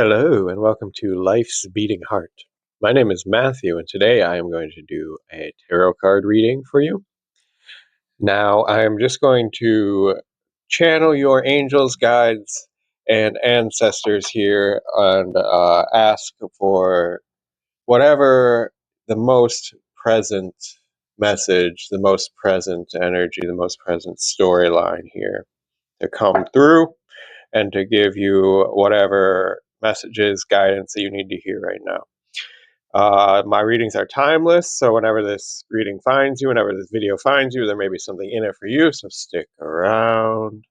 Hello, and welcome to Life's Beating Heart. My name is Matthew, and today I am going to do a tarot card reading for you. Now, I am just going to channel your angels, guides, and ancestors here and ask for whatever the most present message, the most present energy, the most present storyline here to come through and to give you whatever messages, guidance that you need to hear right now. My readings are timeless, so whenever this reading finds you, whenever this video finds you, there may be something in it for you, so stick around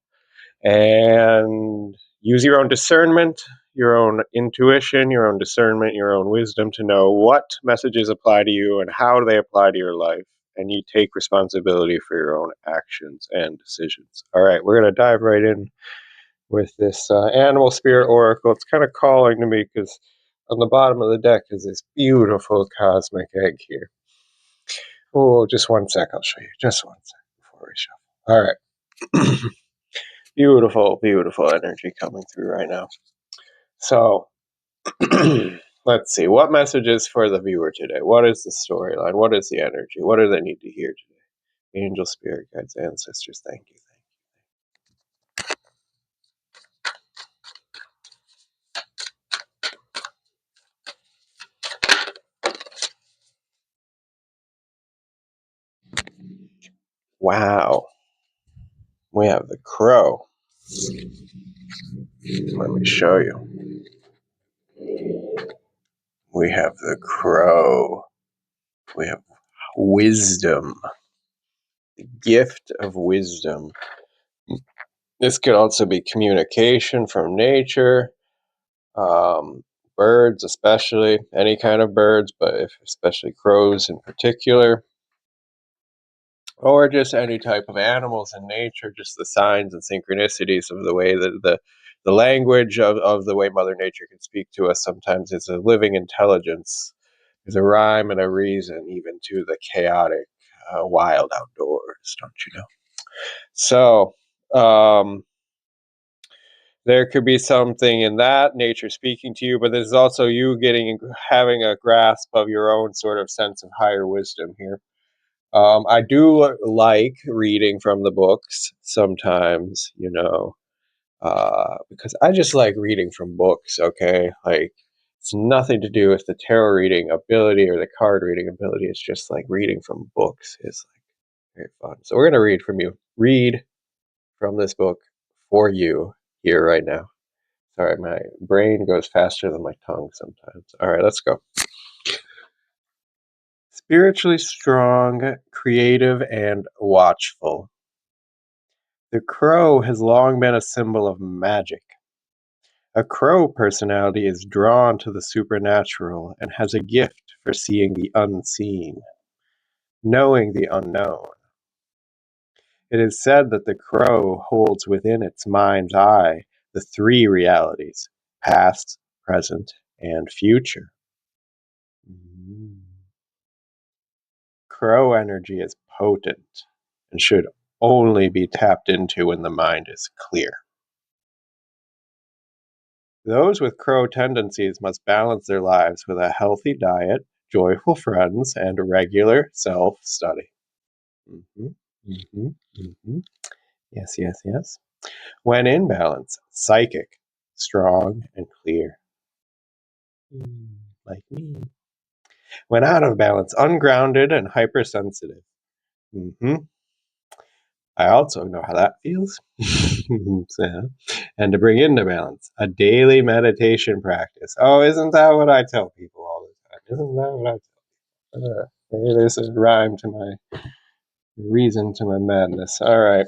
and use your own discernment, your own intuition, your own discernment, your own wisdom to know what messages apply to you and how they apply to your life, and you take responsibility for your own actions and decisions. All right, we're going to dive right in with this animal spirit oracle. It's kind of calling to me because on the bottom of the deck is this beautiful cosmic egg here. Oh, just one sec. I'll show you. Just one sec before we shuffle. All right. Beautiful, beautiful energy coming through right now. So let's see. What messages for the viewer today? What is the storyline? What is the energy? What do they need to hear today? Angel, spirit guides, ancestors, thank you. Wow. We have the crow. Let me show you. We have the crow. We have wisdom. The gift of wisdom. This could also be communication from nature. Birds, especially. Any kind of birds, but especially crows in particular. Or just any type of animals in nature, just the signs and synchronicities of the way that the language of the way Mother Nature can speak to us sometimes is a living intelligence. There's a rhyme and a reason even to the chaotic, wild outdoors, don't you know? So, there could be something in that nature speaking to you, but there's also you having a grasp of your own sort of sense of higher wisdom here. I do like reading from the books sometimes, because I just like reading from books, okay? Like, it's nothing to do with the tarot reading ability or the card reading ability. It's just like reading from books is like very fun. So we're going to read from this book for you here right now. Sorry, my brain goes faster than my tongue sometimes. All right, let's go. Spiritually strong, creative, and watchful. The crow has long been a symbol of magic. A crow personality is drawn to the supernatural and has a gift for seeing the unseen, knowing the unknown. It is said that the crow holds within its mind's eye the three realities: past, present, and future. Crow energy is potent and should only be tapped into when the mind is clear. Those with crow tendencies must balance their lives with a healthy diet, joyful friends, and regular self-study. Yes, yes, yes. When in balance, psychic, strong, and clear. Like me. When out of balance, ungrounded and hypersensitive. I also know how that feels. So, and to bring into balance, a daily meditation practice. Oh, isn't that what I tell people all the time? Isn't that what I tell people? There's a rhyme to my reason to my madness. All right.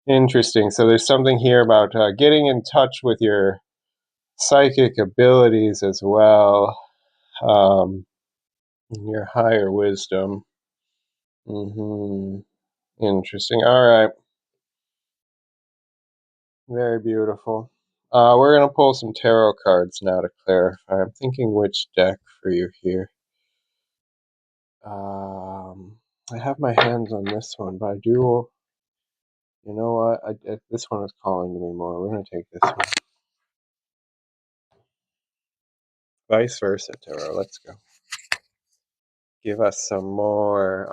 Interesting. So there's something here about getting in touch with your psychic abilities as well, your higher wisdom. Interesting. All right. Very beautiful. We're going to pull some tarot cards now to clarify. I'm thinking which deck for you here. I have my hands on this one, but I do... You know what? This one is calling to me more. We're going to take this one. vice versa, Tarot. Let's go. Give us some more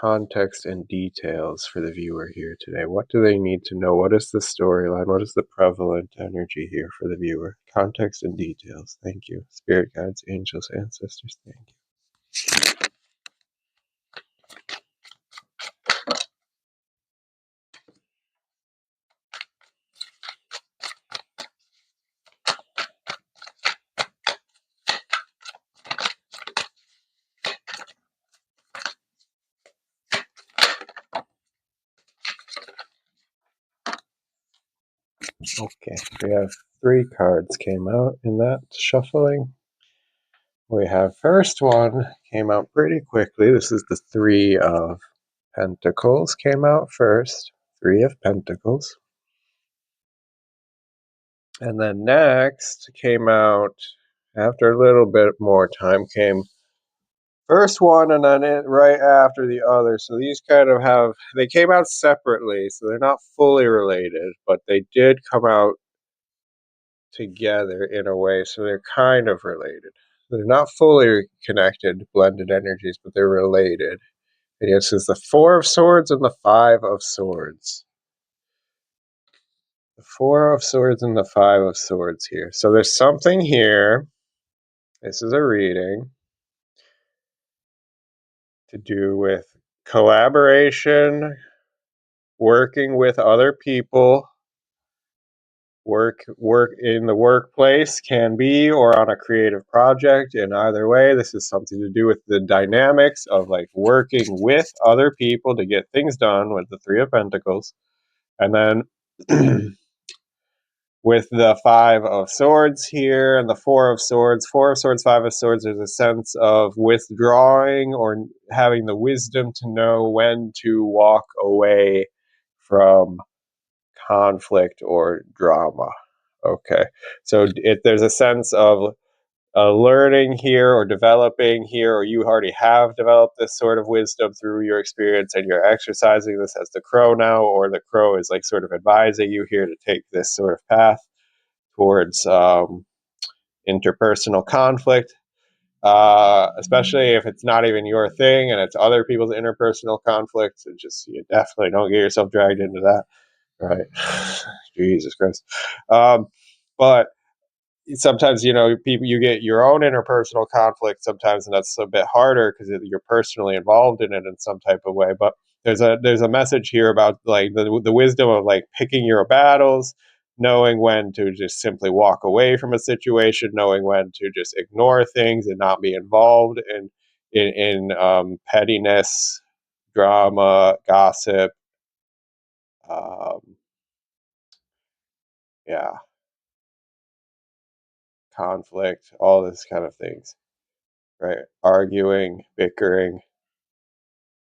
context and details for the viewer here today. What do they need to know? What is the storyline? What is the prevalent energy here for the viewer? Context and details. Thank you. Spirit guides, angels, ancestors. Thank you. Okay, we have 3 cards came out in that shuffling. We have first one came out pretty quickly. This is the 3 of Pentacles came out first. 3 of Pentacles. And then next came out, after a little bit more time, came first one and then it right after the other. So these kind of they came out separately, so they're not fully related, but they did come out together in a way, so they're kind of related. They're not fully connected, blended energies, but they're related. And yes, it's the 4 of Swords and the 5 of Swords. The 4 of Swords and the 5 of Swords here. So there's something here. This is a reading to do with collaboration, working with other people, work in the workplace can be, or on a creative project. In either way, this is something to do with the dynamics of like working with other people to get things done with the 3 of Pentacles. And then with the 5 of Swords here and the 4 of Swords, 5 of Swords, there's a sense of withdrawing or having the wisdom to know when to walk away from conflict or drama. Okay, so there's a sense of learning here or developing here, or you already have developed this sort of wisdom through your experience and you're exercising this as the crow now, or the crow is like sort of advising you here to take this sort of path towards interpersonal conflict, especially if it's not even your thing and it's other people's interpersonal conflicts. It just, you definitely don't get yourself dragged into that, right? Jesus Christ. But sometimes, people, you get your own interpersonal conflict sometimes, and that's a bit harder because you're personally involved in it in some type of way. But there's a message here about like the wisdom of like picking your battles, knowing when to just simply walk away from a situation, knowing when to just ignore things and not be involved in pettiness, drama, gossip, um, yeah, conflict, all this kind of things, right? Arguing, bickering,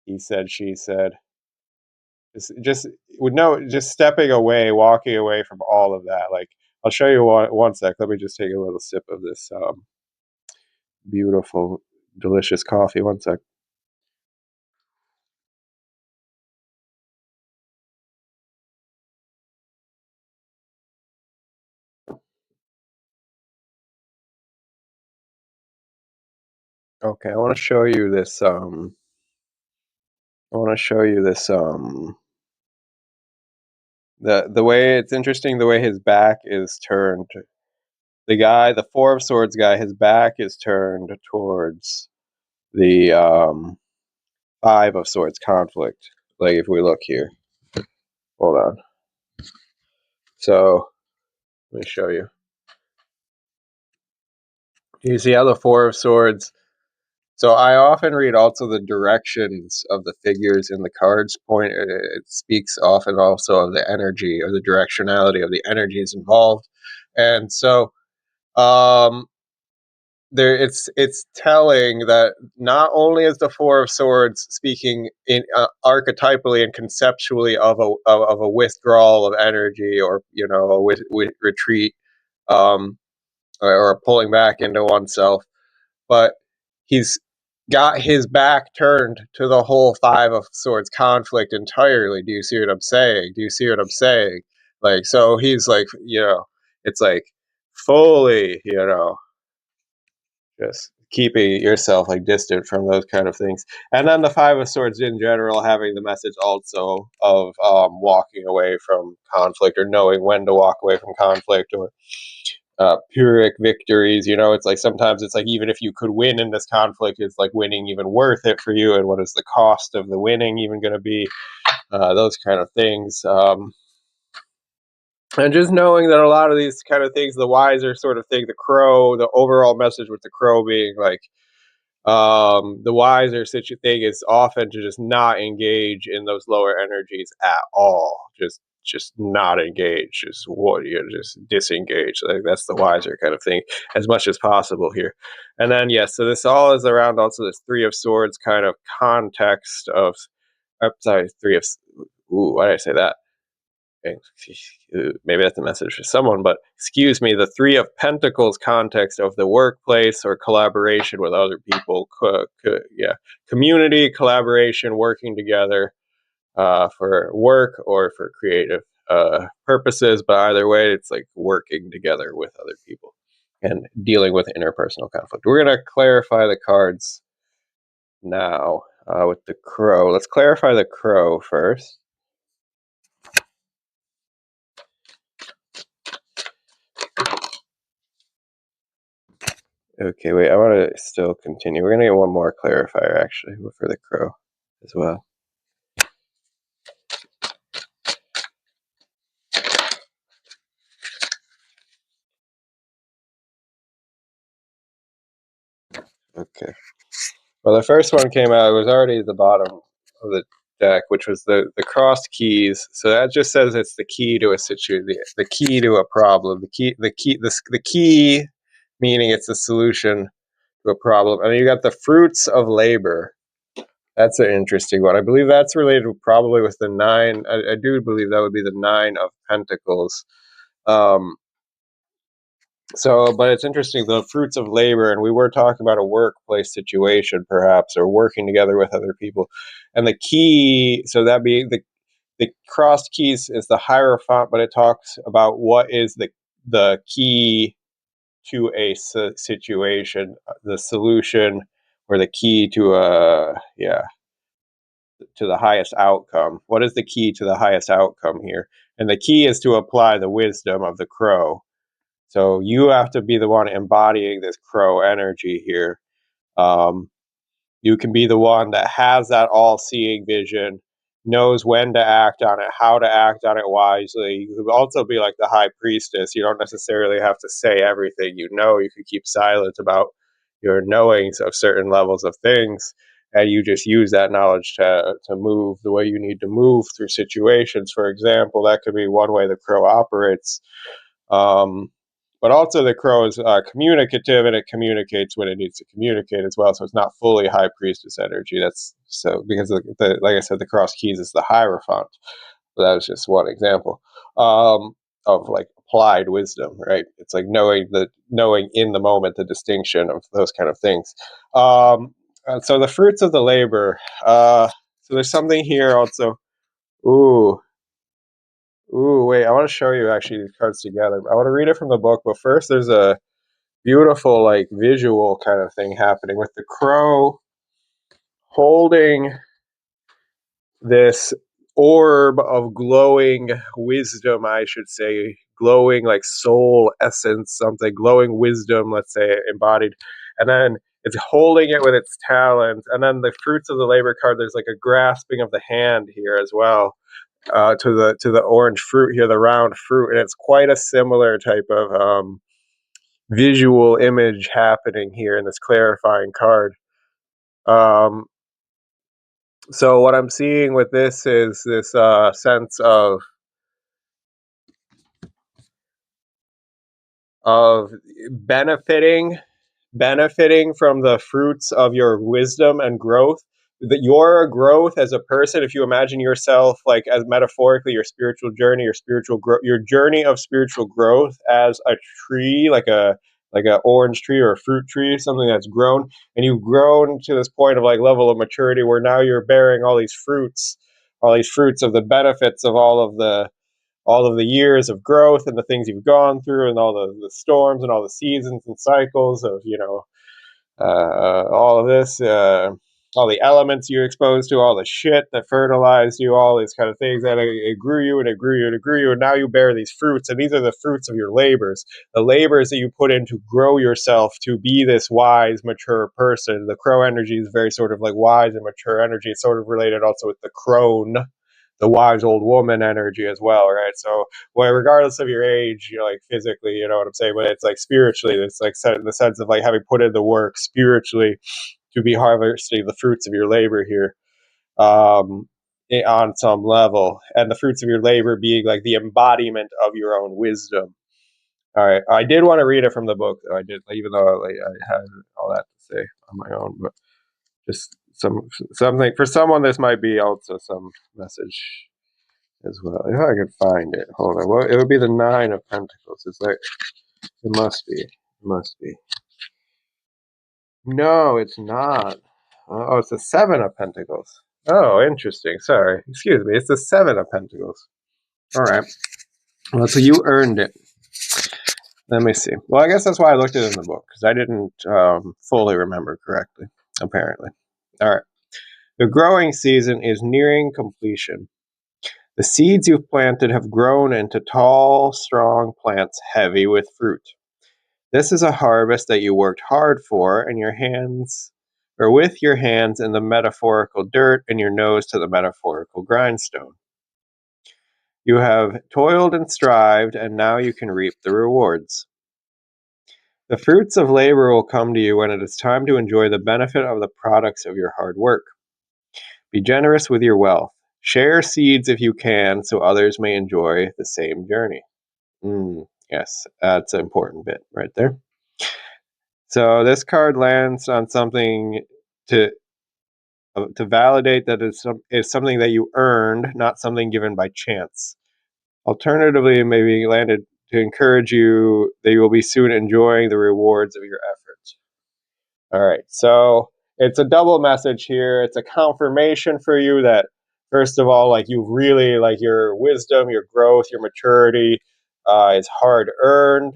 he said, she said. Just stepping away, walking away from all of that. Like, I'll show you one sec. Let me just take a little sip of this beautiful, delicious coffee. One sec. Okay, I want to show you this. The way it's interesting. The way his back is turned. The guy, the 4 of Swords guy, his back is turned towards the 5 of Swords conflict. Like, if we look here, hold on. So let me show you. You see how the 4 of Swords. So I often read also the directions of the figures in the cards point. It speaks often also of the energy or the directionality of the energies involved, and so it's telling that not only is the 4 of Swords speaking in archetypally and conceptually of a withdrawal of energy, or a retreat, or a pulling back into oneself, but he's got his back turned to the whole 5 of Swords conflict entirely. Do you see what I'm saying? Like, so he's like, it's like fully, just keeping yourself like distant from those kind of things. And then the Five of Swords in general having the message also of walking away from conflict, or knowing when to walk away from conflict, or Pyrrhic victories. It's like sometimes it's like, even if you could win in this conflict, it's like winning even worth it for you, and what is the cost of the winning even going to be? Those kind of things. And just knowing that a lot of these kind of things, the wiser sort of thing, the crow, the overall message with the crow being like, the wiser thing is often to just not engage in those lower energies at all. Just not engage. Just disengage. Like, that's the wiser kind of thing, as much as possible here. And then yes, so this all is around also this Three of Swords kind of context of. Sorry, Three of. Ooh, why did I say that? Maybe that's a message for someone, but excuse me, the Three of Pentacles context of the workplace or collaboration with other people, community, collaboration, working together for work or for creative purposes, but either way, it's like working together with other people and dealing with interpersonal conflict. We're going to clarify the cards now with the crow. Let's clarify the crow first. Okay, wait, I want to still continue. We're going to get one more clarifier, actually, for the crow as well. Okay. Well, the first one came out, it was already at the bottom of the deck, which was the crossed keys. So that just says it's the key to a situation, the key to a problem, the key meaning it's the solution to a problem. And then you got the fruits of labor. That's an interesting one. I believe that's related probably with the nine. I do believe that would be the Nine of Pentacles. But it's interesting, the fruits of labor, and we were talking about a workplace situation, perhaps, or working together with other people. And the key, so that being the crossed keys is the Hierophant, but it talks about what is the key to a situation, the solution, or the key to to the highest outcome. What is the key to the highest outcome here? And the key is to apply the wisdom of the crow. So you have to be the one embodying this crow energy here. Um, you can be the one that has that all-seeing vision, knows when to act on it, how to act on it wisely. You could also be like the high priestess. You don't necessarily have to say everything you know. You could keep silent about your knowings of certain levels of things, and you just use that knowledge to move the way you need to move through situations. For example, that could be one way the crow operates. Um, but also the crow is communicative, and it communicates when it needs to communicate as well. So it's not fully high priestess energy. That's so because like I said, the cross keys is the Hierophant. So that was just one example of like applied wisdom, right? It's like knowing in the moment the distinction of those kind of things. So the fruits of the labor. So there's something here also. Ooh, Ooh, wait, I want to show you actually these cards together. I want to read it from the book, but first there's a beautiful like visual kind of thing happening with the crow holding this orb of glowing wisdom, I should say, glowing like soul essence, something, glowing wisdom, let's say, embodied. And then it's holding it with its talons. And then the fruits of the labor card, there's like a grasping of the hand here as well. To the orange fruit here, the round fruit, and it's quite a similar type of visual image happening here in this clarifying card. So what I'm seeing with this is this sense of benefiting from the fruits of your wisdom and growth. That your growth as a person, if you imagine yourself like as metaphorically your spiritual journey, your journey of spiritual growth as a tree, like a orange tree or a fruit tree, something that's grown, and you've grown to this point of like level of maturity where now you're bearing all these fruits of the benefits of all of all of the years of growth and the things you've gone through and all the storms and all the seasons and cycles of, all of this, all the elements you exposed to, all the shit that fertilized you, all these kind of things, that it grew you and it grew you and it grew you, and now you bear these fruits, and these are the fruits of your labors, the labors that you put in to grow yourself to be this wise, mature person. The crow energy is very sort of like wise and mature energy. It's sort of related also with the crone, the wise old woman energy as well, right? So, well, regardless of your age, like physically, you know what I'm saying, but it's like spiritually, it's like the sense of like having put in the work spiritually to be harvesting the fruits of your labor here, on some level, and the fruits of your labor being like the embodiment of your own wisdom. All right, I did want to read it from the book, though. I did, even though I had all that to say on my own, but just something for someone. This might be also some message as well. If I could find it. Hold on. Well, it would be the Nine of Pentacles. It's like, it must be. It must be. No, it's not. Oh, it's the Seven of Pentacles. Oh, interesting. Sorry. Excuse me. It's the Seven of Pentacles. All right. Well, so you earned it. Let me see. Well, I guess that's why I looked at it in the book, because I didn't fully remember correctly, apparently. All right. The growing season is nearing completion. The seeds you've planted have grown into tall, strong plants heavy with fruit. This is a harvest that you worked hard for, and your hands, or with your hands in the metaphorical dirt and your nose to the metaphorical grindstone. You have toiled and strived, and now you can reap the rewards. The fruits of labor will come to you when it is time to enjoy the benefit of the products of your hard work. Be generous with your wealth. Share seeds if you can, so others may enjoy the same journey. Yes, that's an important bit right there. So this card lands on something to validate that it's something that you earned, not something given by chance. Alternatively, maybe landed to encourage you that you will be soon enjoying the rewards of your efforts. All right, so it's a double message here. It's a confirmation for you that, first of all, like you really, like your wisdom, your growth, your maturity is hard earned.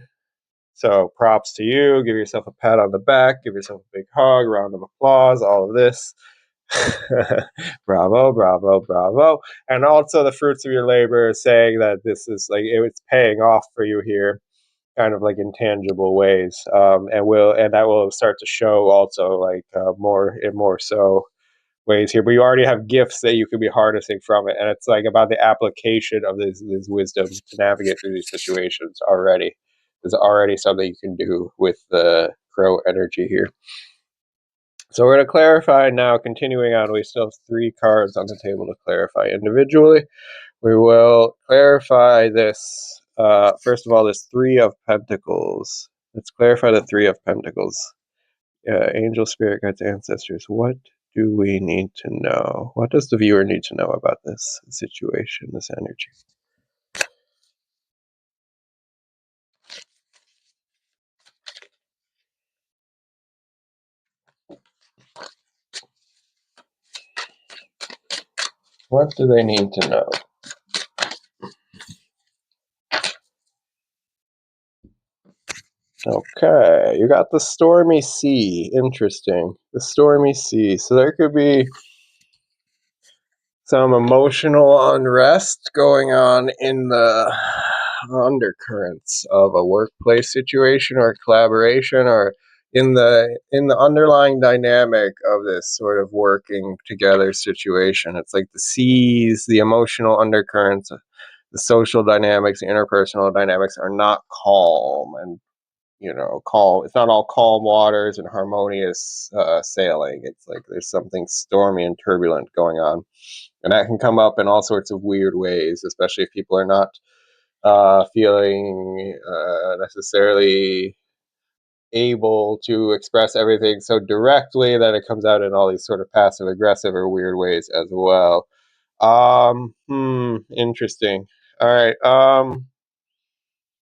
So props to you. Give yourself a pat on the back. Give yourself a big hug, round of applause, all of this. Bravo, bravo, bravo. And also the fruits of your labor is saying that this is like it's paying off for you here, kind of like in tangible ways. And that will start to show also like more so ways here. But you already have gifts that you could be harnessing from it. And it's like about the application of this wisdom to navigate through these situations already. There's already something you can do with the crow energy here. So we're going to clarify now, continuing on. We still have 3 cards on the table to clarify individually. We will clarify this, first of all, this 3 of Pentacles. Let's clarify the 3 of Pentacles. Angel, spirit guides, ancestors. What do we need to know? What does the viewer need to know about this situation, this energy? What do they need to know? Okay, you got the stormy sea. Interesting. The stormy sea. So there could be some emotional unrest going on in the undercurrents of a workplace situation or collaboration, or in the underlying dynamic of this sort of working together situation. It's like the seas, the emotional undercurrents, the social dynamics, the interpersonal dynamics are not calm, and calm. It's not all calm waters and harmonious sailing. It's like there's something stormy and turbulent going on, and that can come up in all sorts of weird ways, especially if people are not feeling necessarily able to express everything so directly that it comes out in all these sort of passive aggressive or weird ways as well. Interesting. All right.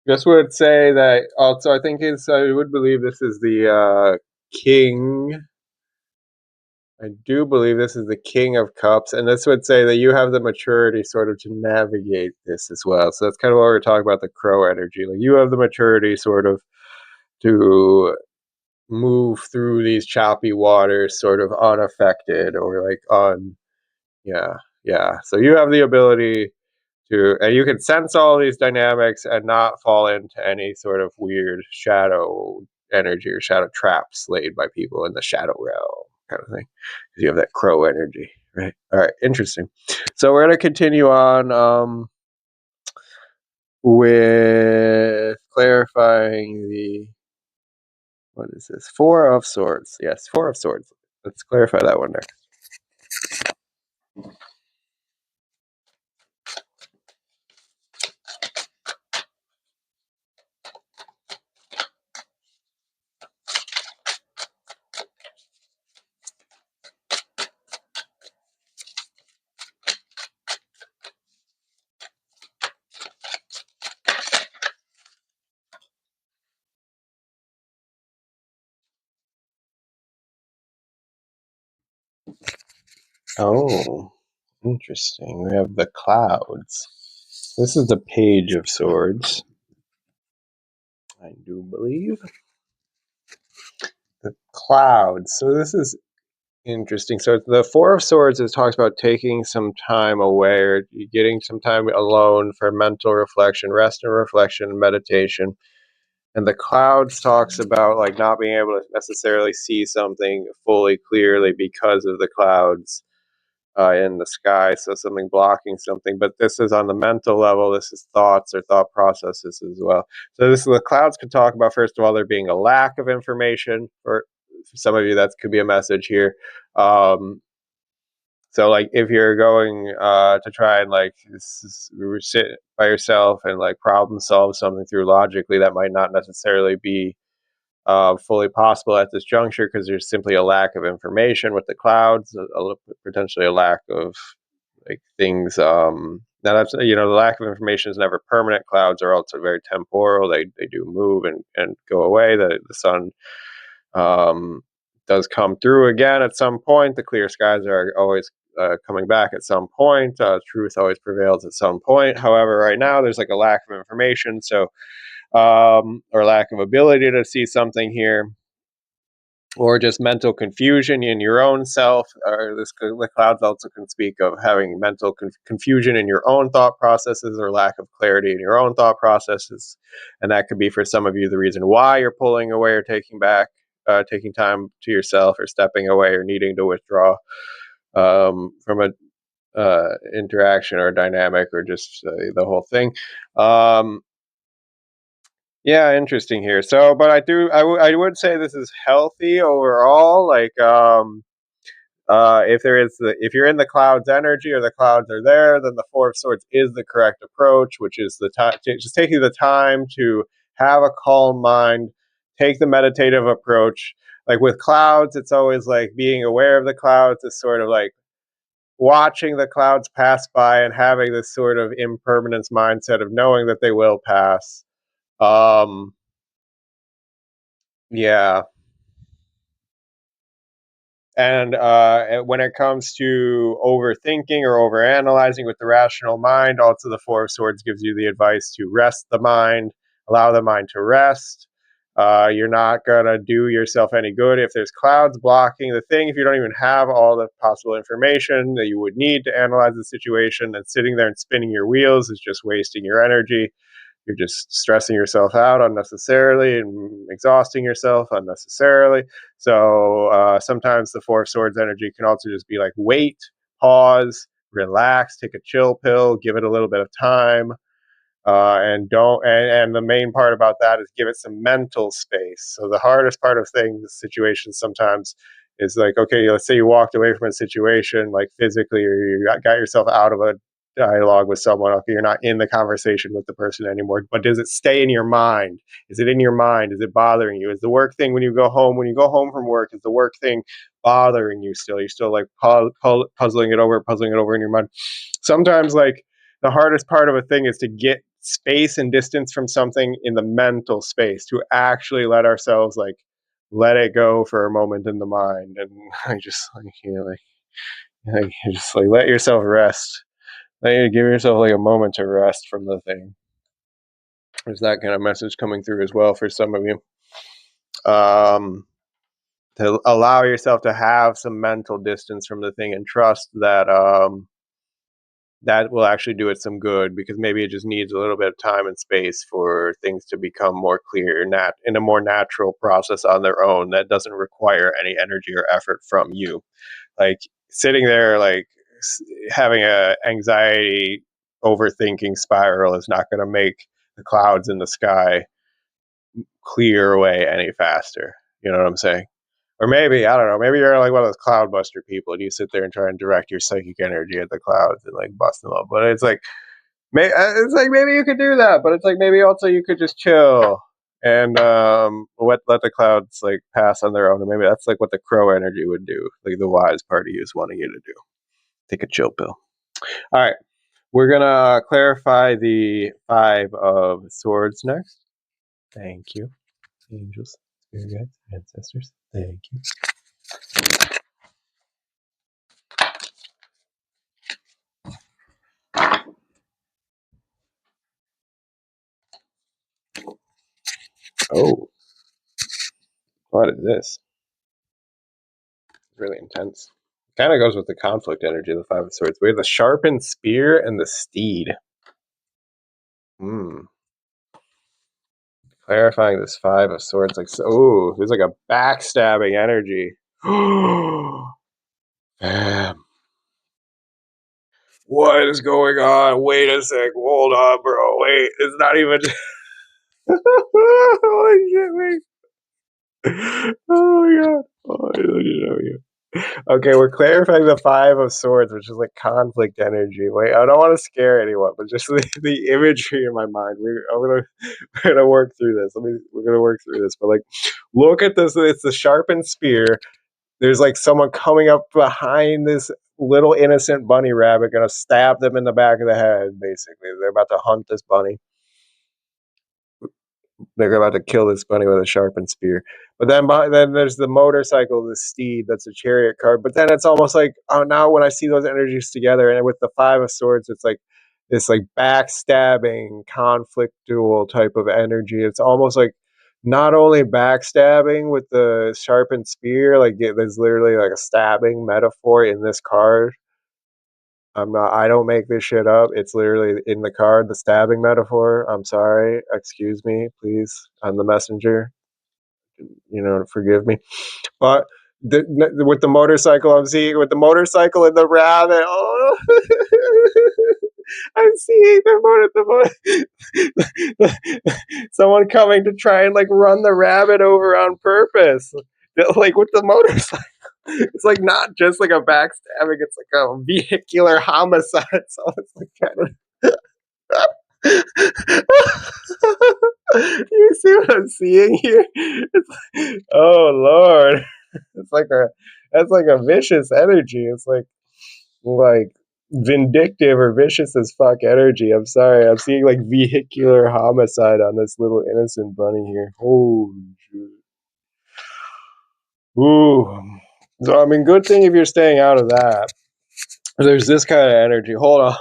Just would say that also I think I would believe this is the king I do believe this is the King of Cups, and this would say that you have the maturity sort of to navigate this as well. So that's kind of what we're talking about, the crow energy. Like you have the maturity sort of to move through these choppy waters sort of unaffected or like yeah, yeah. So you have the ability to, and you can sense all these dynamics and not fall into any sort of weird shadow energy or shadow traps laid by people in the shadow realm kind of thing. Because you have that crow energy, right? All right, interesting. So we're going to continue on with clarifying the, what is this? Four of Swords. Yes, Four of Swords. Let's clarify that one next. Oh, interesting. We have the clouds. This is the Page of Swords, I do believe. The clouds. So this is interesting. So the Four of Swords is talks about taking some time away or getting some time alone for mental reflection, rest and reflection, meditation. And the clouds talks about like not being able to necessarily see something fully clearly because of the clouds in the sky. So something blocking something. But this is on the mental level. This is thoughts or thought processes as well. So this the clouds could talk about, first of all, there being a lack of information. For some of you, that could be a message here. So like if you're going to try and like sit by yourself and like problem solve something through logically, that might not necessarily be fully possible at this juncture because there's simply a lack of information with the clouds, potentially a lack of like things. Now that's, you know, the lack of information is never permanent. Clouds are also very temporal. They do move and go away. The sun um, does come through again at some point. The clear skies are always coming back at some point. Truth always prevails at some point. However, right now there's like a lack of information, so or lack of ability to see something here, or just mental confusion in your own self. Or the clouds also can speak of having mental confusion in your own thought processes or lack of clarity in your own thought processes, and that could be for some of you the reason why you're pulling away or taking time to yourself, or stepping away, or needing to withdraw from a interaction or dynamic, or just the whole thing. Yeah, interesting here. So, but I would say this is healthy overall. Like, if if you're in the clouds energy or the clouds are there, then the Four of Swords is the correct approach, which is the time, just taking the time to have a calm mind, take the meditative approach. Like with clouds, it's always like being aware of the clouds is sort of like watching the clouds pass by and having this sort of impermanence mindset of knowing that they will pass. Um, yeah, and when it comes to overthinking or overanalyzing with the rational mind, also the Four of Swords gives you the advice to rest the mind, allow the mind to rest. You're not going to do yourself any good if there's clouds blocking the thing, if you don't even have all the possible information that you would need to analyze the situation, and sitting there and spinning your wheels is just wasting your energy. You're just stressing yourself out unnecessarily and exhausting yourself unnecessarily. So sometimes the Four of Swords energy can also just be like wait, pause, relax, take a chill pill, give it a little bit of time, and don't. And the main part about that is give it some mental space. So the hardest part of things, situations sometimes, is like, okay, let's say you walked away from a situation, like physically, or you got yourself out of a dialogue with someone. Okay, you're not in the conversation with the person anymore, but does it stay in your mind? Is it in your mind? Is it bothering you? Is the work thing when you go home? When you go home from work, is the work thing bothering you still? You're still like puzzling it over in your mind. Sometimes, like, the hardest part of a thing is to get space and distance from something in the mental space, to actually let ourselves like let it go for a moment in the mind, and I just you just like let yourself rest. Let you give yourself like a moment to rest from the thing. There's that kind of message coming through as well for some of you. To allow yourself to have some mental distance from the thing and trust that that will actually do it some good, because maybe it just needs a little bit of time and space for things to become more clear, in a more natural process on their own that doesn't require any energy or effort from you. Like sitting there, like having a anxiety, overthinking spiral is not going to make the clouds in the sky clear away any faster. You know what I'm saying? Or maybe, I don't know, maybe you're like one of those cloud buster people and you sit there and try and direct your psychic energy at the clouds and like bust them up. But it's like maybe you could do that, but it's like maybe also you could just chill and let the clouds like pass on their own. And maybe that's like what the crow energy would do. Like the wise part of you is wanting you to do. Take a chill pill. All right. We're gonna clarify the 5 of swords next. Thank you. Angels, spirit guides, ancestors. Thank you. Oh, what is this? It's really intense. Kind of goes with the conflict energy of the 5 of swords. We have the sharpened spear and the steed. Clarifying this 5 of swords. Like, oh, there's like a backstabbing energy. Damn. What is going on? Wait a sec. Hold on, bro. Wait, it's not even. Holy shit, wait. Oh my god. Oh, I don't know you. Okay, we're clarifying the 5 of swords, which is like conflict energy. Wait, I don't want to scare anyone, but just the imagery in my mind. We're gonna work through this. We're gonna work through this. But like, look at this. It's the sharpened spear. There's like someone coming up behind this little innocent bunny rabbit, gonna stab them in the back of the head. Basically, they're about to hunt this bunny. They're about to kill this bunny with a sharpened spear. But then there's the motorcycle, the steed, that's a chariot card. But then it's almost like, oh, now when I see those energies together, and with the 5 of swords, it's like this like backstabbing, conflictual type of energy. It's almost like not only backstabbing with the sharpened spear, like there's literally like a stabbing metaphor in this card. I don't make this shit up. It's literally in the card, the stabbing metaphor. I'm sorry. Excuse me, please. I'm the messenger. Forgive me. But with the motorcycle, I'm seeing with the motorcycle and the rabbit. Oh, I'm seeing someone coming to try and like run the rabbit over on purpose. Like with the motorcycle. It's like not just like a backstabbing, it's like a vehicular homicide. So it's like kind of. You see what I'm seeing here? Oh Lord. It's like that's like a vicious energy. It's like vindictive or vicious as fuck energy. I'm sorry. I'm seeing like vehicular homicide on this little innocent bunny here. Holy shit. Ooh. So I mean, good thing if you're staying out of that. There's this kind of energy. Hold on.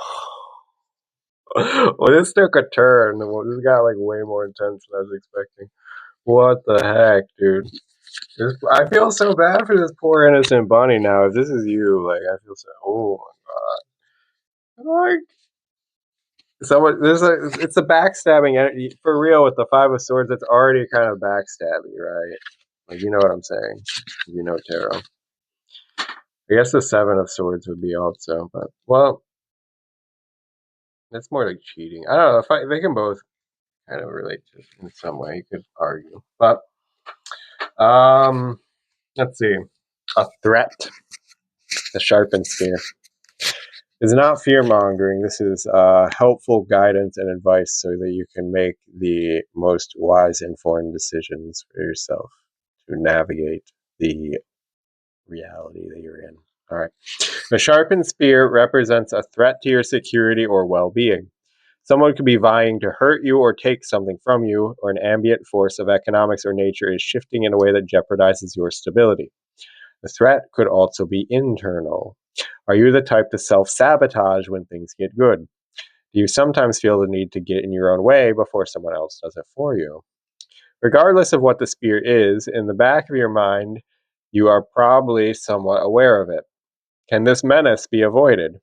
Well, this took a turn. Well, this got like way more intense than I was expecting. What the heck, dude? I feel so bad for this poor innocent bunny now. If this is you, like, I feel so. Oh my god! Like, someone, it's a backstabbing energy for real with the 5 of swords. It's already kind of backstabby, right? Like, you know what I'm saying? You know tarot. I guess the 7 of swords would be also, but well, it's more like cheating. I don't know if they can both kind of relate to in some way. You could argue, but let's see. A threat, the sharpened spear. It's not fear mongering. This is helpful guidance and advice so that you can make the most wise, informed decisions for yourself to navigate the reality that you're in. All right. The sharpened spear represents a threat to your security or well being. Someone could be vying to hurt you or take something from you, or an ambient force of economics or nature is shifting in a way that jeopardizes your stability. The threat could also be internal. Are you the type to self sabotage when things get good? Do you sometimes feel the need to get in your own way before someone else does it for you? Regardless of what the spear is, in the back of your mind, you are probably somewhat aware of it. Can this menace be avoided?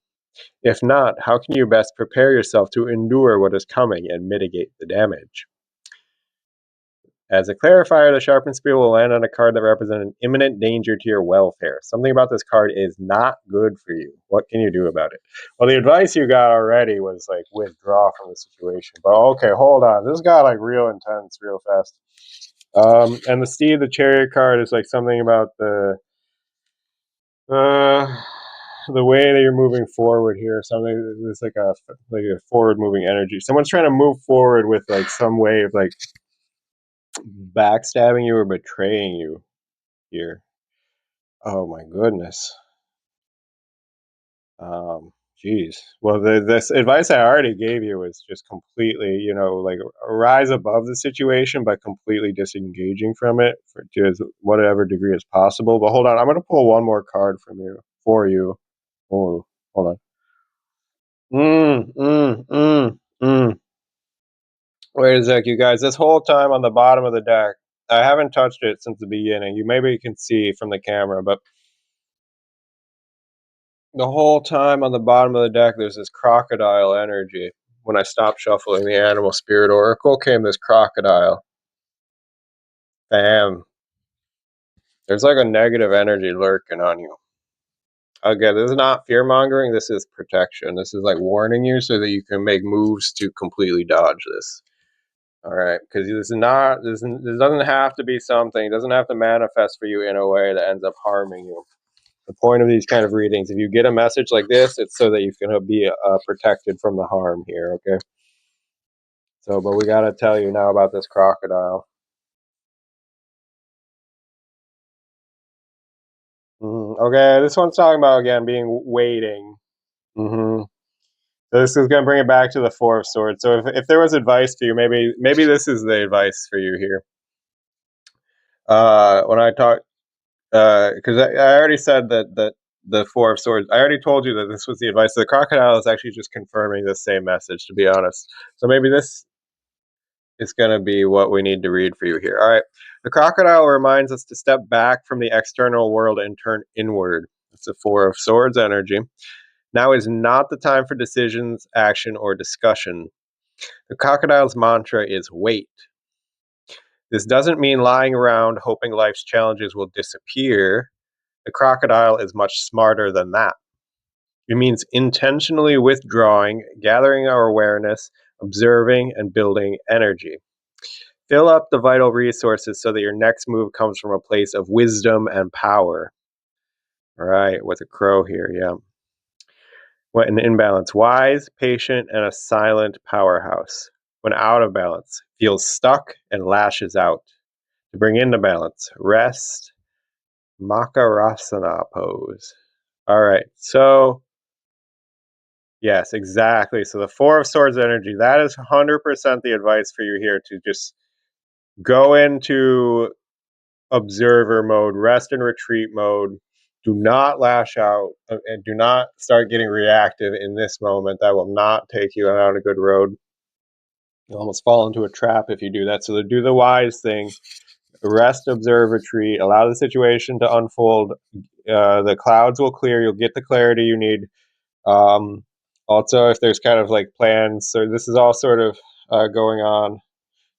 If not, how can you best prepare yourself to endure what is coming and mitigate the damage? As a clarifier, the sharpened spear will land on a card that represents an imminent danger to your welfare. Something about this card is not good for you. What can you do about it? Well, the advice you got already was like withdraw from the situation. But okay, hold on. This got like real intense real fast. And the Steed, the Chariot card is like something about uh, the way that you're moving forward here. Something there's like a forward moving energy. Someone's trying to move forward with like some way of like backstabbing you or betraying you here. Oh my goodness. Geez. Well, this advice I already gave you is just completely, like rise above the situation by completely disengaging from it to whatever degree is possible. But hold on, I'm going to pull one more card from you for you. Oh, hold on. Mm, mm, mm, mm. Wait a sec, you guys. This whole time on the bottom of the deck, I haven't touched it since the beginning. You can see from the camera, but the whole time on the bottom of the deck, there's this crocodile energy. When I stopped shuffling the Animal Spirit Oracle, came this crocodile. Bam. There's like a negative energy lurking on you. Again, this is not fear mongering. This is protection. This is like warning you so that you can make moves to completely dodge this. All right, because this doesn't have to be something. It doesn't have to manifest for you in a way that ends up harming you. The point of these kind of readings, if you get a message like this, it's so that you can be protected from the harm here, okay? So, but we got to tell you now about this crocodile. Okay, this one's talking about, again, being waiting. So this is going to bring it back to the Four of Swords. So if there was advice for you, maybe this is the advice for you here. When I talk, because I already said that the Four of Swords, I already told you that this was the advice. The crocodile is actually just confirming the same message, to be honest. So maybe this is going to be what we need to read for you here. All right. The crocodile reminds us to step back from the external world and turn inward. It's a Four of Swords energy. Now is not the time for decisions, action, or discussion. The crocodile's mantra is wait. This doesn't mean lying around hoping life's challenges will disappear. The crocodile is much smarter than that. It means intentionally withdrawing, gathering our awareness, observing, and building energy. Fill up the vital resources so that your next move comes from a place of wisdom and power. All right, with a crow here, yeah. When in imbalance, wise, patient, and a silent powerhouse. When out of balance, feels stuck and lashes out. To bring into balance, rest, Makarasana pose. All right, so yes, exactly. So the Four of Swords energy, that is 100% the advice for you here to just go into observer mode, rest and retreat mode. Do not lash out and do not start getting reactive in this moment. That will not take you on a good road. You'll almost fall into a trap if you do that. So do the wise thing. Rest, observe, retreat. Allow the situation to unfold. The clouds will clear. You'll get the clarity you need. Also, if there's kind of like plans, so this is all sort of going on.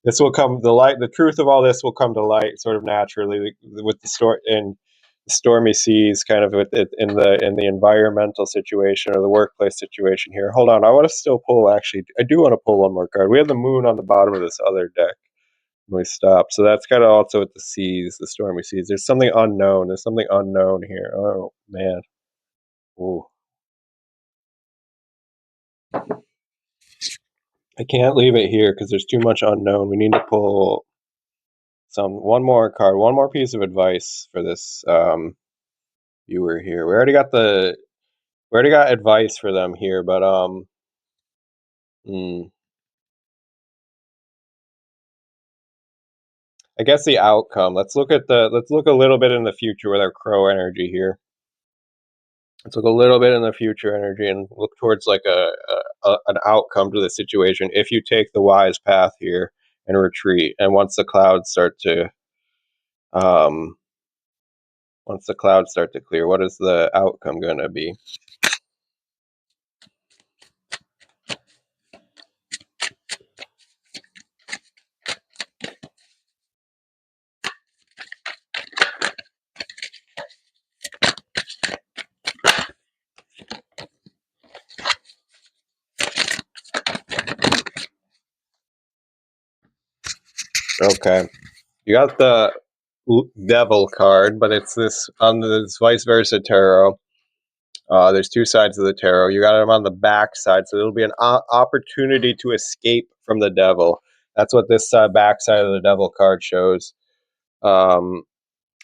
This will come the light. The truth of all this will come to light, sort of naturally, with the stormy seas, kind of with it in the environmental situation or the workplace situation here. Hold on, I want to still pull. Actually, I do want to pull one more card. We have the moon on the bottom of this other deck when we stop, so that's kind of also with the seas, the stormy seas. There's something unknown. There's something unknown here. Oh man. Ooh. I can't leave it here because there's too much unknown. We need to pull one more card, one more piece of advice for this viewer here. We already got advice for them here, but I guess the outcome. Let's look a little bit in the future with our crow energy here. Let's look a little bit in the future energy and look towards like an outcome to the situation if you take the wise path here and retreat. And um, once the clouds start to clear, what is the outcome going to be? Okay, you got the devil card, but it's this on this vice versa tarot. There's two sides of the tarot. You got them on the back side, so it'll be an opportunity to escape from the devil. That's what this back side of the devil card shows. Um,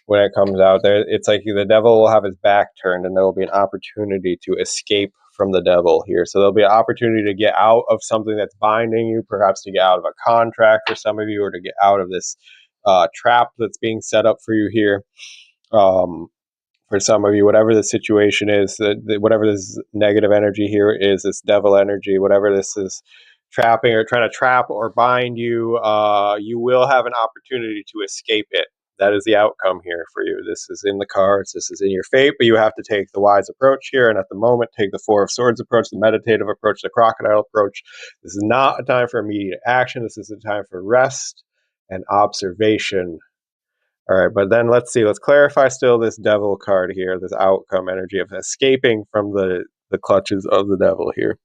when it comes out there, it's like the devil will have his back turned, and there will be an opportunity to escape from the devil here. So there'll be an opportunity to get out of something that's binding you, perhaps to get out of a contract for some of you, or to get out of this trap that's being set up for you here. For some of you, whatever the situation is, whatever this negative energy here is, this devil energy, whatever this is trapping or trying to trap or bind you, you will have an opportunity to escape it. That is the outcome here for you. This is in the cards. This is in your fate, but you have to take the wise approach here. And at the moment, take the Four of Swords approach, the meditative approach, the crocodile approach. This is not a time for immediate action. This is a time for rest and observation. All right, but then let's see. Let's clarify still this devil card here, this outcome energy of escaping from the clutches of the devil here.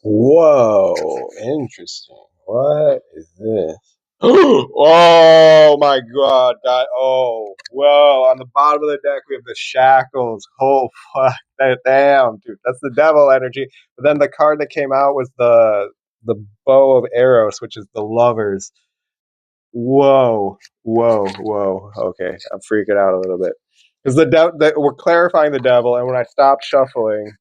Whoa, interesting. What is this? Oh my god, God. Oh, whoa. On the bottom of the deck, we have the shackles. Oh, fuck. Damn, dude. That's the devil energy. But then the card that came out was the bow of Eros, which is the lovers. Whoa, whoa, whoa. Okay, I'm freaking out a little bit. Because we're clarifying the devil, and when I stop shuffling,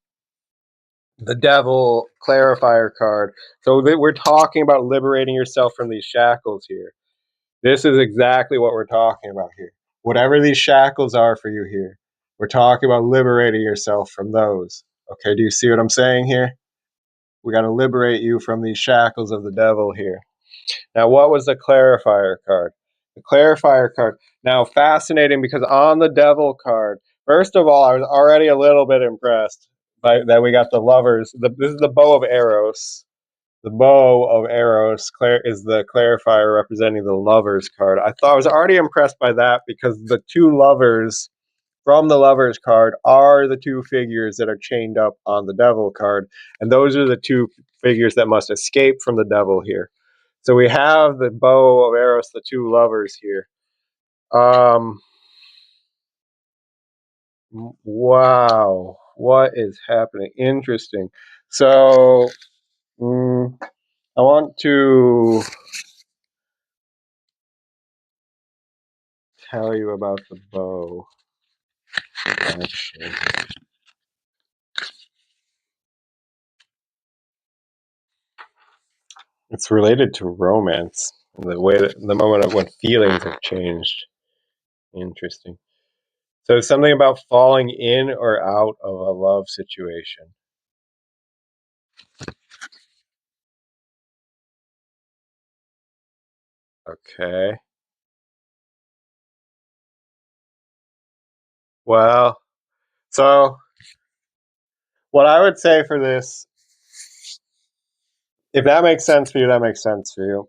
the devil clarifier card. So we're talking about liberating yourself from these shackles here. This is exactly what we're talking about here. Whatever these shackles are for you here, we're talking about liberating yourself from those. Okay, do you see what I'm saying here? We got to liberate you from these shackles of the devil here. Now, what was the clarifier card? The clarifier card. Now, fascinating because on the devil card, first of all, I was already a little bit impressed by that we got the lovers. This is the bow of Eros. The bow of Eros is the clarifier representing the lovers card. I thought I was already impressed by that because the two lovers from the lovers card are the two figures that are chained up on the devil card, and those are the two figures that must escape from the devil here. So we have the bow of Eros, the two lovers here. Wow, what is happening? Interesting. So I want to tell you about the bow. Actually, it's related to romance, the way that the moment of when feelings have changed. Interesting. So something about falling in or out of a love situation. Okay. Well, so what I would say for this, if that makes sense for you, that makes sense for you.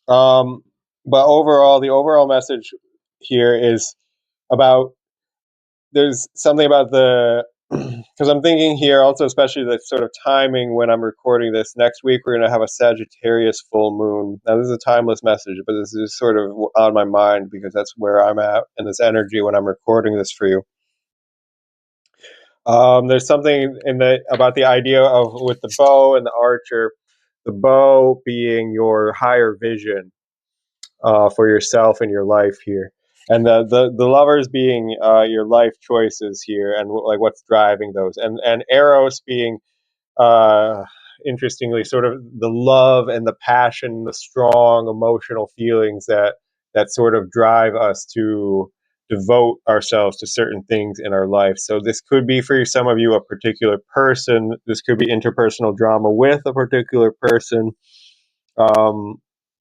But overall, the overall message here is about there's something about the because I'm thinking here also, especially the sort of timing when I'm recording this. Next week, we're going to have a Sagittarius full moon. Now, this is a timeless message, but this is sort of on my mind because that's where I'm at in this energy when I'm recording this for you. There's something in the about the idea of with the bow and the archer, the bow being your higher vision for yourself and your life here, and the lovers being your life choices here, and like what's driving those, and Eros being uh, interestingly sort of the love and the passion, the strong emotional feelings that sort of drive us to devote ourselves to certain things in our life. So this could be for some of you a particular person. This could be interpersonal drama with a particular person. Um,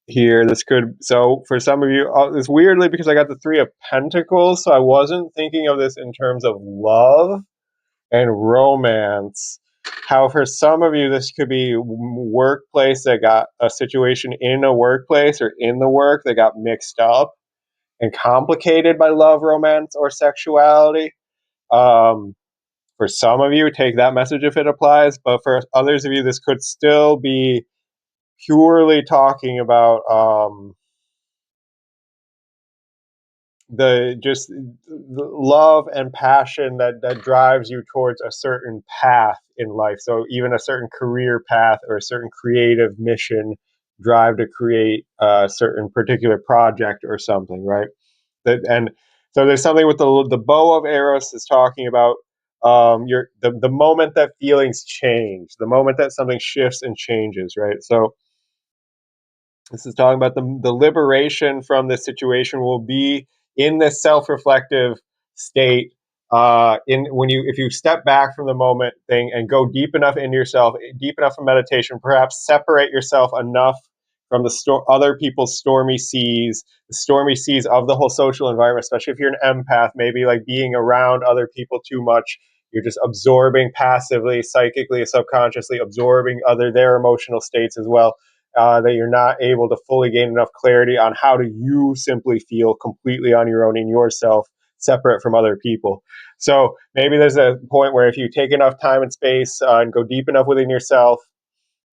Here, this could so for some of you. It's weirdly because I got the Three of Pentacles, so I wasn't thinking of this in terms of love and romance. How for some of you, this could be workplace that got a situation in a workplace or in the work that got mixed up and complicated by love, romance, or sexuality. Um, for some of you, take that message if it applies, but for others of you, this could still be purely talking about the just the love and passion that drives you towards a certain path in life. So even a certain career path or a certain creative mission drive to create a certain particular project or something, right? And so there's something with the bow of Eros is talking about your the moment that feelings change, the moment that something shifts and changes, right? So this is talking about the liberation from this situation will be in this self-reflective state. In when you if you step back from the moment thing and go deep enough into yourself, deep enough in meditation, perhaps separate yourself enough from other people's stormy seas of the whole social environment, especially if you're an empath, maybe like being around other people too much. You're just absorbing passively, psychically, subconsciously absorbing other their emotional states as well, that you're not able to fully gain enough clarity on how do you simply feel completely on your own in yourself, separate from other people. So maybe there's a point where if you take enough time and space and go deep enough within yourself,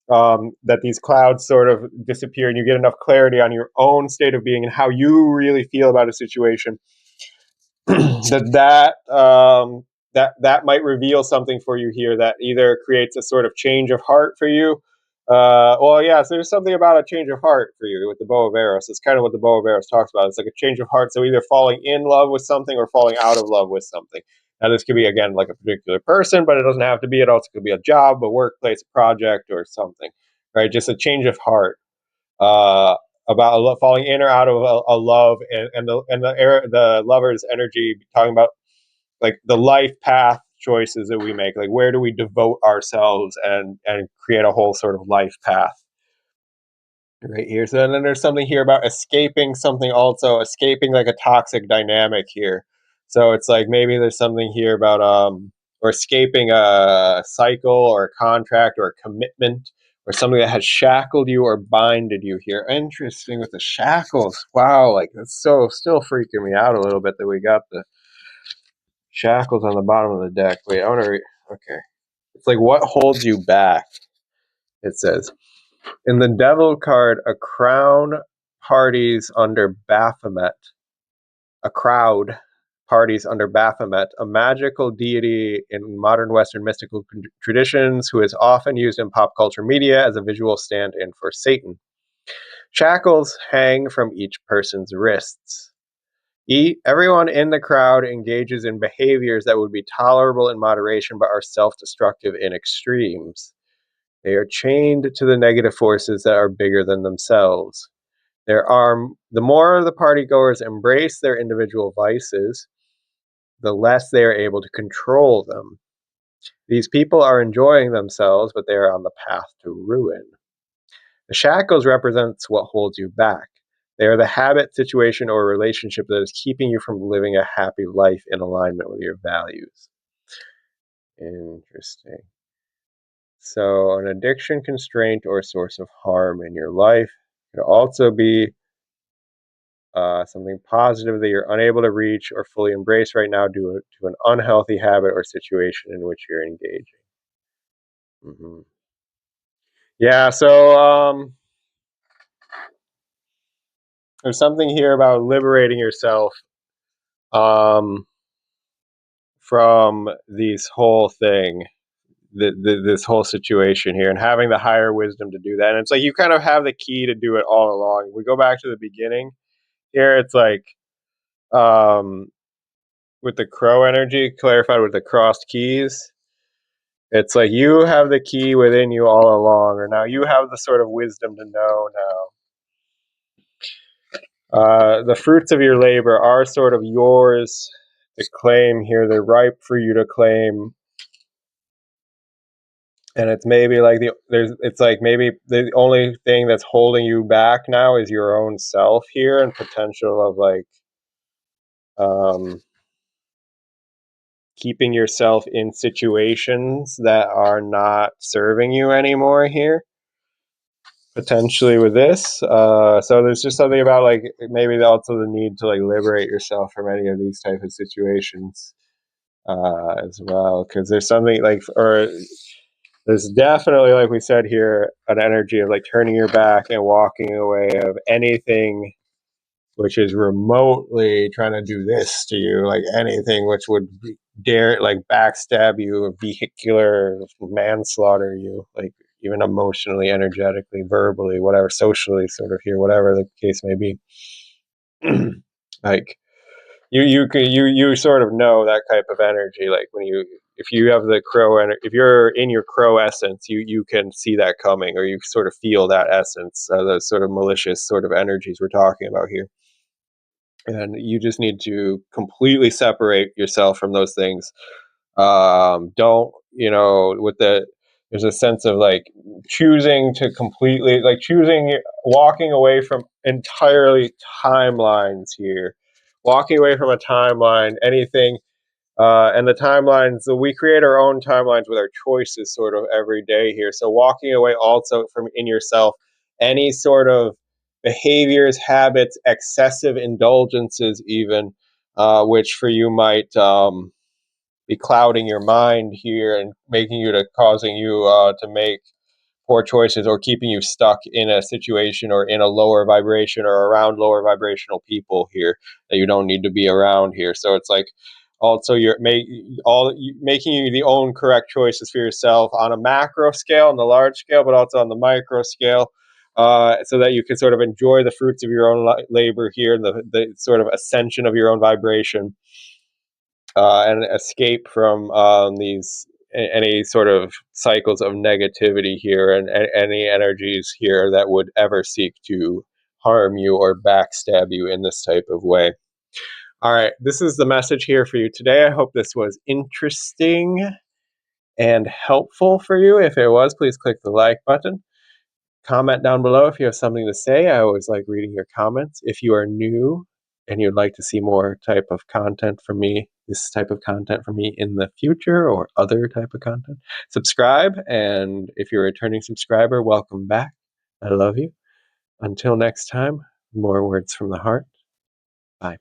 that these clouds sort of disappear and you get enough clarity on your own state of being and how you really feel about a situation, that might reveal something for you here that either creates a sort of change of heart for you. Well, yeah, so there's something about a change of heart for you with the bow of Eros. It's kind of what the bow of Eros talks about. It's like a change of heart. So either falling in love with something or falling out of love with something. Now, this could be, again, like a particular person, but it doesn't have to be. It also could be a job, a workplace, a project, or something, right? Just a change of heart. Uh, about falling in or out of a love, and the lover's energy, talking about like the life path choices that we make, like where do we devote ourselves and create a whole sort of life path right here. So then there's something here about escaping something, also escaping like a toxic dynamic here. So it's like maybe there's something here about or escaping a cycle or a contract or a commitment or something that has shackled you or binded you here. Interesting with the shackles. Wow, like that's so still freaking me out a little bit that we got the shackles on the bottom of the deck. Wait, I want to okay. It's like what holds you back, it says. In the Devil card, a crown parties under Baphomet, a crowd parties under Baphomet, a magical deity in modern Western mystical traditions who is often used in pop culture media as a visual stand-in for Satan. Shackles hang from each person's wrists. Everyone in the crowd engages in behaviors that would be tolerable in moderation but are self-destructive in extremes. They are chained to the negative forces that are bigger than themselves. The more the partygoers embrace their individual vices, the less they are able to control them. These people are enjoying themselves, but they are on the path to ruin. The shackles represents what holds you back. They are the habit, situation, or relationship that is keeping you from living a happy life in alignment with your values. Interesting. So, an addiction, constraint, or source of harm in your life could also be something positive that you're unable to reach or fully embrace right now due to an unhealthy habit or situation in which you're engaging. Mm-hmm. Yeah, so there's something here about liberating yourself um, from this whole thing, this whole situation here, and having the higher wisdom to do that. And it's like you kind of have the key to do it all along. We go back to the beginning here. It's like um, with the crow energy clarified with the crossed keys. It's like you have the key within you all along, or now you have the sort of wisdom to know now. The fruits of your labor are sort of yours to claim here. They're ripe for you to claim. And it's maybe like it's like maybe the only thing that's holding you back now is your own self here, and potential of like um, keeping yourself in situations that are not serving you anymore here, potentially with this. So there's just something about like maybe also the need to like liberate yourself from any of these type of situations as well, because there's something like, or there's definitely, like we said here, an energy of like turning your back and walking away of anything which is remotely trying to do this to you, like anything which would dare like backstab you or vehicular manslaughter you, like even emotionally, energetically, verbally, whatever, socially, sort of here, whatever the case may be. Like you sort of know that type of energy, like when you, if you have the crow if you're in your crow essence, you can see that coming, or you sort of feel that essence, those sort of malicious sort of energies we're talking about here. And you just need to completely separate yourself from those things. Don't, with there's a sense of like choosing to completely, like choosing, walking away from entirely timelines here, walking away from a timeline, anything. And the timelines, so we create our own timelines with our choices sort of every day here. So walking away also from in yourself any sort of behaviors, habits, excessive indulgences, even, which for you might be clouding your mind here and making you to causing you to make poor choices, or keeping you stuck in a situation or in a lower vibration or around lower vibrational people here that you don't need to be around here. So it's like also you're making you the own correct choices for yourself on a macro scale, on the large scale, but also on the micro scale, so that you can sort of enjoy the fruits of your own labor here, and the sort of ascension of your own vibration, and escape from these any sort of cycles of negativity here, and any energies here that would ever seek to harm you or backstab you in this type of way. All right, this is the message here for you today. I hope this was interesting and helpful for you. If it was, please click the like button. Comment down below if you have something to say. I always like reading your comments. If you are new and you'd like to see more type of content from me, this type of content from me in the future, or other type of content, subscribe. And if you're a returning subscriber, welcome back. I love you. Until next time, more words from the heart. Bye.